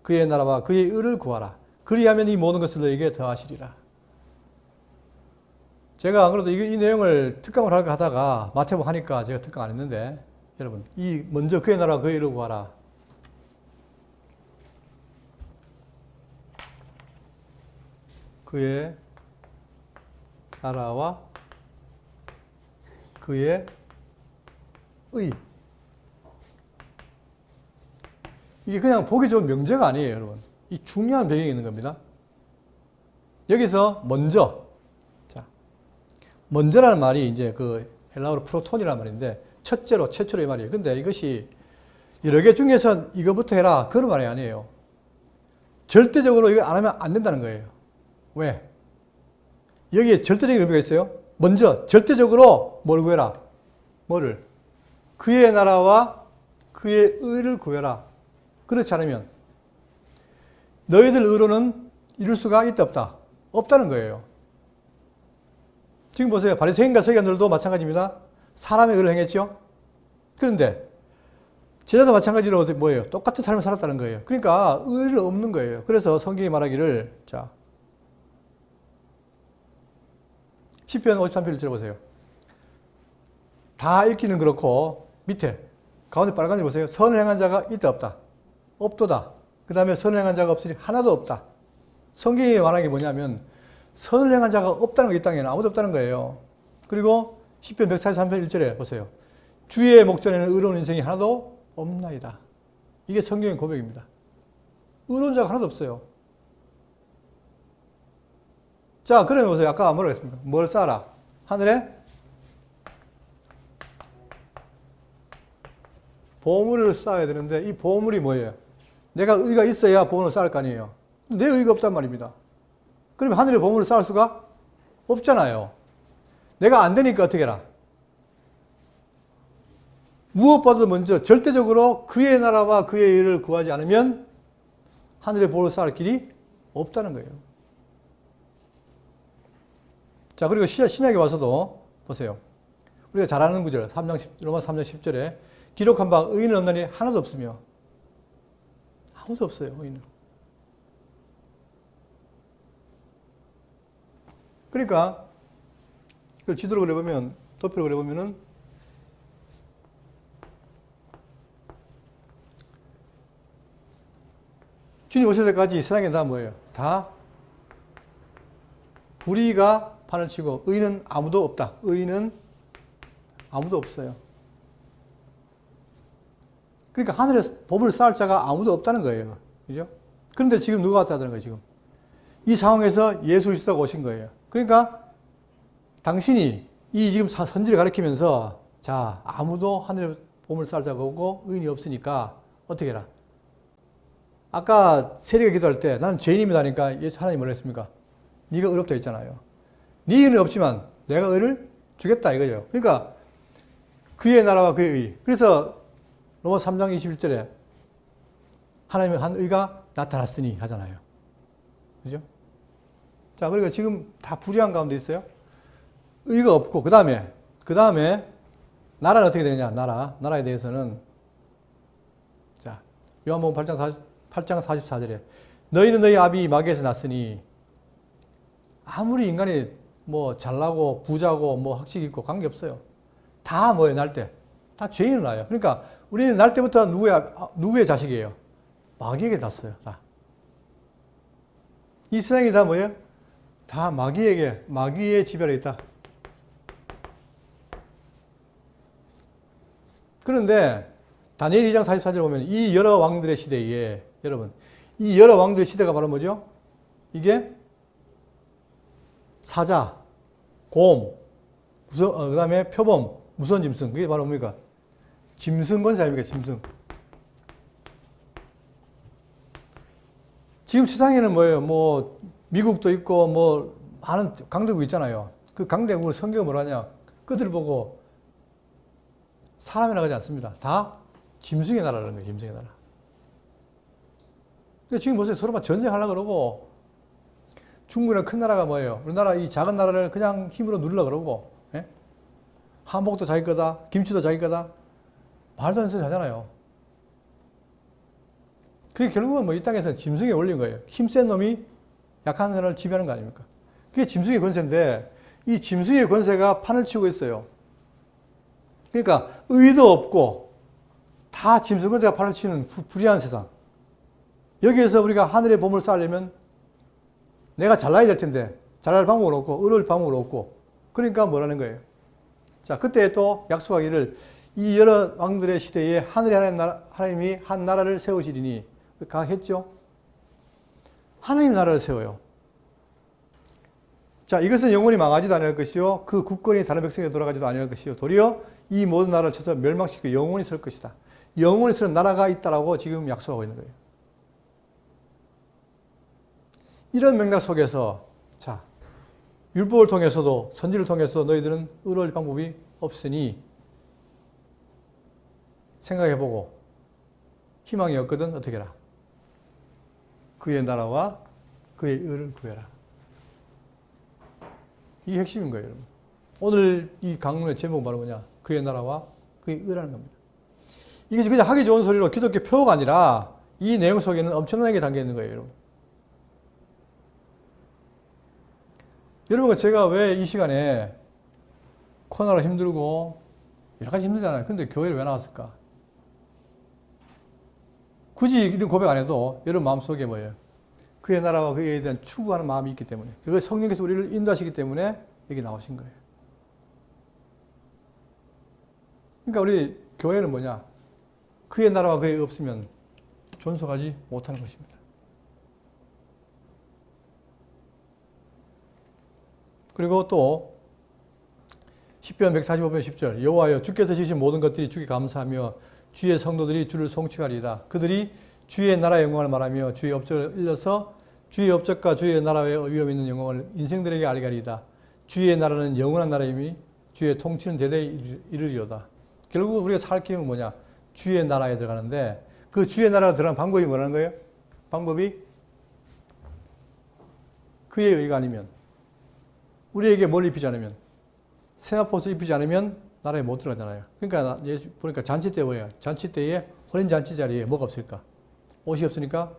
그의 나라와 그의 의를 구하라. 그리하면 이 모든 것을 너희에게 더하시리라. 제가 안 그래도 이 내용을 특강을 할까 하다가 마태복음 하니까 제가 특강 안 했는데 여러분 이 먼저 그의 나라와 그의 의를 구하라. 그의 나라와 그의 의. 이게 그냥 보기 좋은 명제가 아니에요, 여러분. 이 중요한 배경이 있는 겁니다. 여기서 먼저, 자, 먼저라는 말이 이제 그 헬라어로 프로톤이라는 말인데 첫째로, 최초로 이 말이에요. 근데 이것이 여러 개 중에서 이거부터 해라 그런 말이 아니에요. 절대적으로 이거 안 하면 안 된다는 거예요. 왜? 여기에 절대적인 의미가 있어요. 먼저 절대적으로 뭘 구해라? 뭐를? 그의 나라와 그의 의를 구해라. 그렇지 않으면 너희들 의로는 이룰 수가 있다 없다? 없다는 거예요. 지금 보세요. 바리새인과 서기관들도 마찬가지입니다. 사람의 의를 행했죠. 그런데 제자도 마찬가지로 뭐예요? 똑같은 삶을 살았다는 거예요. 그러니까 의를 없는 거예요. 그래서 성경이 말하기를 자 시편 53편 1절 보세요. 다 읽기는 그렇고 밑에 가운데 빨간 줄 보세요. 선을 행한 자가 있다 없다? 없도다. 그 다음에 선을 행한 자가 없으니 하나도 없다. 성경이 말하는 게 뭐냐면 선을 행한 자가 없다는 거 이 땅에는 아무도 없다는 거예요. 그리고 시편 143편 1절에 보세요. 주의 목전에는 의로운 인생이 하나도 없나이다. 이게 성경의 고백입니다. 의로운 자가 하나도 없어요. 자, 그러면 보세요. 아까 뭐라고 했습니까? 뭘 쌓아라? 하늘에 보물을 쌓아야 되는데 이 보물이 뭐예요? 내가 의가 있어야 보물을 쌓을 거 아니에요. 내 의가 없단 말입니다. 그러면 하늘에 보물을 쌓을 수가 없잖아요. 내가 안 되니까 어떻게 해라? 무엇보다도 먼저 절대적으로 그의 나라와 그의 의를 구하지 않으면 하늘에 보물을 쌓을 길이 없다는 거예요. 자, 그리고 신약에 와서도 보세요. 우리가 잘 아는 구절, 로마 3장 10절에 기록한 바 의인은 없나니 하나도 없으며 아무도 없어요. 의인은. 그러니까 그걸 지도로 그려보면 도표로 그려보면은 주님 오실 때까지 세상에 다 뭐예요? 다 불의가 판을 치고 의인은 아무도 없다. 의인은 아무도 없어요. 그러니까 하늘에 법을 쌓을 자가 아무도 없다는 거예요. 그죠? 그런데 지금 누가 왔다는 거예요, 지금? 이 상황에서 예수 그리스도가 오신 거예요. 그러니까 당신이 이 지금 선지를 가리키면서 자, 아무도 하늘에 법을 쌓을 자가 없고 의인이 없으니까 어떻게 해라? 아까 세리가 기도할 때 나는 죄인입니다 하니까 하나님이 뭐라 했습니까? 네가 의롭다 했잖아요. 네 의는 없지만 내가 의를 주겠다 이거죠. 그러니까 그의 나라와 그의 의. 그래서 로마 3장 21절에 하나님의 한 의가 나타났으니 하잖아요. 그죠? 자, 그러니까 지금 다 불의한 가운데 있어요. 의가 없고, 그 다음에 나라는 어떻게 되느냐? 나라에 대해서는 자, 요한복음 8장 44절에 너희는 너희 아비 마귀에서 났으니 아무리 인간이 뭐 잘나고 부자고 뭐 학식 있고 관계없어요. 다 뭐예요? 날 때. 다 죄인은 나요. 그러니까 우리는 날 때부터 누구의 자식이에요? 마귀에게 났어요. 다. 이 세상이 다 뭐예요? 다 마귀의 지배로 있다. 그런데 다니엘 2장 44절 보면 이 여러 왕들의 시대에 여러분 이 여러 왕들의 시대가 바로 뭐죠? 이게 사자, 곰, 그 다음에 표범, 무서운 짐승. 그게 바로 뭡니까? 짐승 권세 아닙니까? 짐승. 지금 세상에는 뭐예요? 뭐 미국도 있고 뭐 많은 강대국 있잖아요. 그 강대국을 성경은 뭐라 하냐? 그들 보고 사람이 나가지 않습니다. 다 짐승의 나라라는 거예요. 짐승의 나라. 근데 지금 보세요. 서로 막 전쟁하려고 그러고 중국이랑 큰 나라가 뭐예요? 우리나라 이 작은 나라를 그냥 힘으로 누리려고 그러고 예? 한복도 자기 거다. 김치도 자기 거다. 말도 안 되는 소리 하잖아요. 그게 결국은 뭐 이 땅에서 짐승에 올린 거예요. 힘센 놈이 약한 사람을 지배하는 거 아닙니까? 그게 짐승의 권세인데 이 짐승의 권세가 판을 치고 있어요. 그러니까 의도 없고 다 짐승 권세가 판을 치는 불의한 세상. 여기에서 우리가 하늘의 보물을 쌓으려면 내가 잘나야 될 텐데 잘날 방법은 없고 의로울 방법은 없고 그러니까 뭐라는 거예요. 자, 그때 또 약속하기를 이 여러 왕들의 시대에 하늘의 하나님이 한 나라를 세우시리니 했죠. 하나님 나라를 세워요. 자, 이것은 영원히 망하지도 아니할 것이요 그 국권이 다른 백성에게 돌아가지도 아니할 것이요 도리어 이 모든 나라를 쳐서 멸망시키고 영원히 설 것이다. 영원히 서는 나라가 있다라고 지금 약속하고 있는 거예요. 이런 맥락 속에서 자, 율법을 통해서도 선지를 통해서 너희들은 의로울 방법이 없으니 생각해보고 희망이 없거든 어떻게 해라? 그의 나라와 그의 의를 구해라. 이게 핵심인 거예요, 여러분. 오늘 이 강론의 제목은 바로 뭐냐? 그의 나라와 그의 의라는 겁니다. 이것이 그냥 하기 좋은 소리로 기독교 표어가 아니라 이 내용 속에는 엄청나게 담겨 있는 거예요, 여러분. 여러분, 제가 왜 이 시간에 코로나로 힘들고 여러 가지 힘들잖아요. 근데 교회를 왜 나왔을까? 굳이 이런 고백 안 해도 여러분 마음속에 뭐예요? 그의 나라와 그에 대한 추구하는 마음이 있기 때문에 그걸 성령께서 우리를 인도하시기 때문에 여기 나오신 거예요. 그러니까 우리 교회는 뭐냐? 그의 나라와 그의 없으면 존속하지 못하는 것입니다. 그리고 또 시편 145편 10절 여호와여 주께서 지으신 모든 것들이 주께 감사하며 주의 성도들이 주를 송축하리이다. 그들이 주의 나라의 영광을 말하며 주의 업적을 일러서 주의 업적과 주의 나라의 위엄 있는 영광을 인생들에게 알게 하리이다. 주의 나라는 영원한 나라이니 주의 통치는 대대에 이르리로다. 결국 우리가 살 길은 뭐냐? 주의 나라에 들어가는데 그 주의 나라에 들어가는 방법이 뭐라는 거예요? 방법이 그의 의가 아니면 우리에게 뭘 입히지 않으면 세마포스 입히지 않으면 나라에 못 들어가잖아요. 그러니까 예수 보니까 잔치 때 뭐예요? 잔치 때에 혼인 잔치 자리에 뭐가 없을까? 옷이 없으니까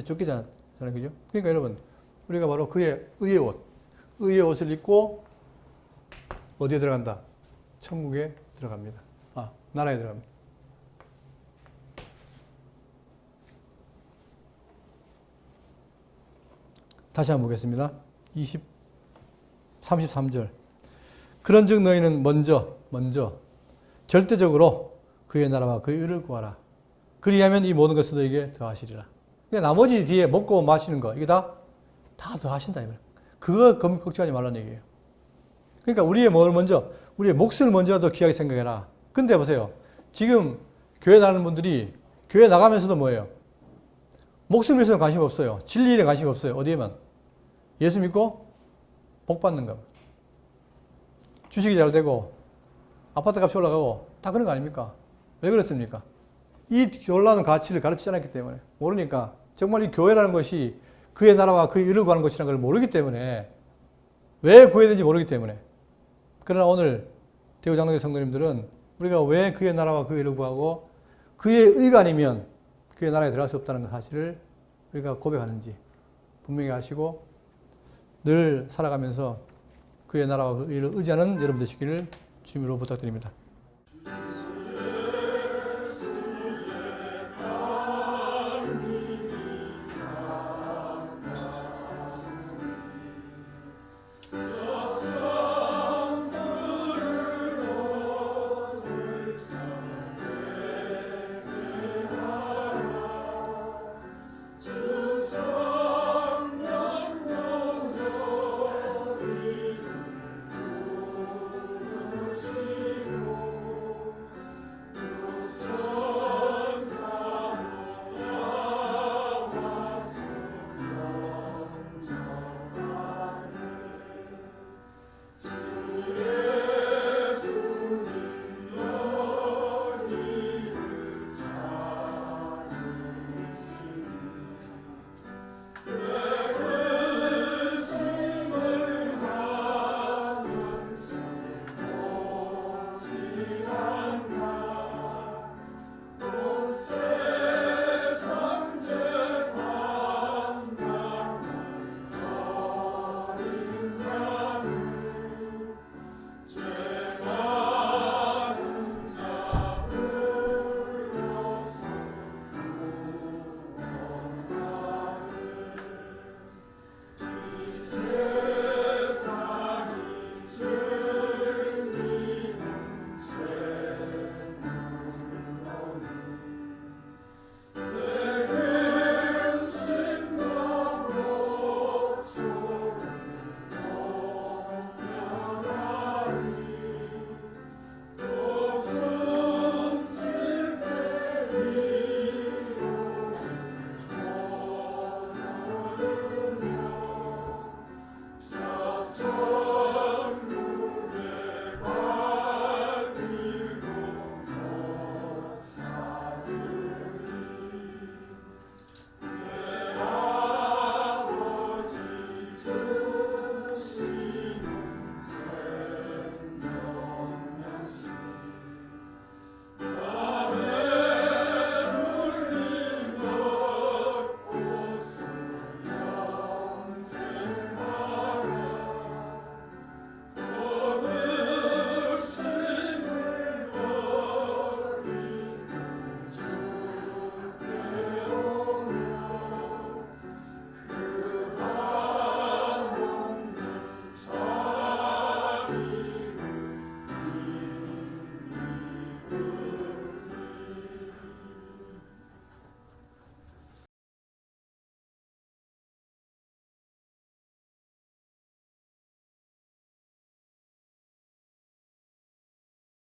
쫓기잖아요. 그죠? 그러니까 여러분 우리가 바로 그의 의의 옷, 의의 옷을 입고 어디에 들어간다? 천국에 들어갑니다. 나라에 들어갑니다. 다시 한번 보겠습니다. 33절. 그런즉 너희는 먼저 절대적으로 그의 나라와 그의 의를 구하라. 그리하면 이 모든 것을 너희에게 더하시리라. 그러니까 나머지 뒤에 먹고 마시는 거 이게 다 더하신다. 그거 걱정하지 말라는 얘기예요. 그러니까 우리의 몫을 먼저라도 귀하게 생각해라. 근데 보세요. 지금 교회 나가는 분들이 교회 나가면서도 뭐예요? 목숨을 위해서는 관심 없어요. 진리에 관심 없어요. 어디에만? 예수 믿고 복 받는 거. 주식이 잘 되고 아파트 값이 올라가고 다 그런 거 아닙니까? 왜 그렇습니까? 이 올라가는 가치를 가르치지 않았기 때문에 모르니까 정말 이 교회라는 것이 그의 나라와 그의 의를 구하는 것이라는 걸 모르기 때문에 왜 구해야 되는지 모르기 때문에 그러나 오늘 대우장로교 성도님들은 우리가 왜 그의 나라와 그의 의를 구하고 그의 의가 아니면 그의 나라에 들어갈 수 없다는 사실을 우리가 고백하는지 분명히 아시고 늘 살아가면서 그의 나라와 그 의를 의지하는 여러분 되시기를 주님으로 부탁드립니다.